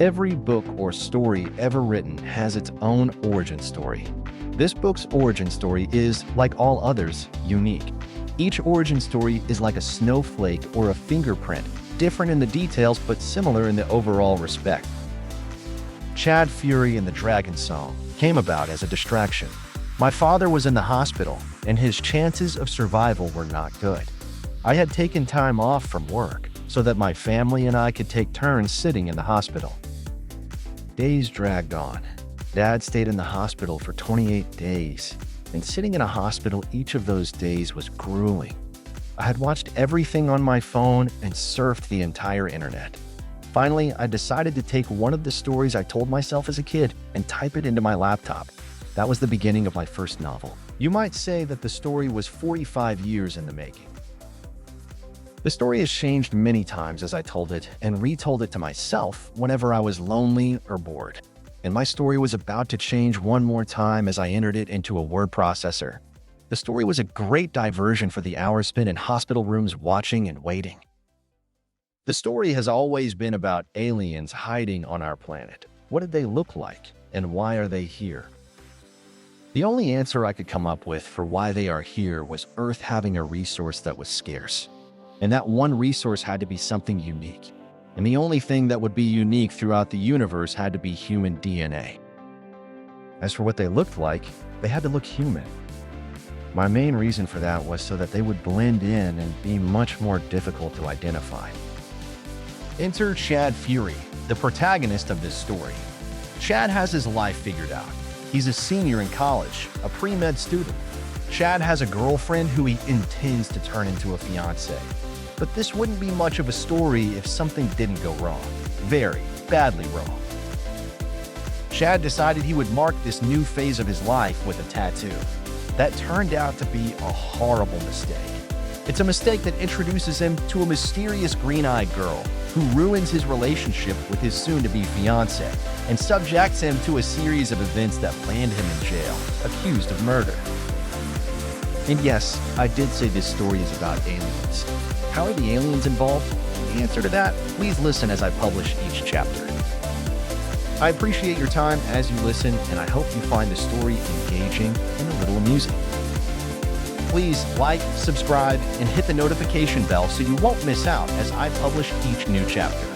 Every book or story ever written has its own origin story. This book's origin story is, like all others, unique. Each origin story is like a snowflake or a fingerprint, different in the details but similar in the overall respect. Chad Fury and the Dragon Song came about as a distraction. My father was in the hospital, and his chances of survival were not good. I had taken time off from work so that my family and I could take turns sitting in the hospital. Days dragged on. Dad stayed in the hospital for 28 days, and sitting in a hospital each of those days was grueling. I had watched everything on my phone and surfed the entire internet. Finally, I decided to take one of the stories I told myself as a kid and type it into my laptop. That was the beginning of my first novel. You might say that the story was 45 years in the making. The story has changed many times as I told it and retold it to myself whenever I was lonely or bored. And my story was about to change one more time as I entered it into a word processor. The story was a great diversion for the hours spent in hospital rooms watching and waiting. The story has always been about aliens hiding on our planet. What did they look like, and why are they here? The only answer I could come up with for why they are here was Earth having a resource that was scarce. And that one resource had to be something unique. And the only thing that would be unique throughout the universe had to be human DNA. As for what they looked like, they had to look human. My main reason for that was so that they would blend in and be much more difficult to identify. Enter Chad Fury, the protagonist of this story. Chad has his life figured out. He's a senior in college, a pre-med student. Chad has a girlfriend who he intends to turn into a fiancé. But this wouldn't be much of a story if something didn't go wrong. Very badly wrong. Chad decided he would mark this new phase of his life with a tattoo. That turned out to be a horrible mistake. It's a mistake that introduces him to a mysterious green-eyed girl who ruins his relationship with his soon-to-be fiancé and subjects him to a series of events that land him in jail, accused of murder. And yes, I did say this story is about aliens. How are the aliens involved? The answer to that, please listen as I publish each chapter. I appreciate your time as you listen, and I hope you find the story engaging and a little amusing. Please like, subscribe, and hit the notification bell so you won't miss out as I publish each new chapter.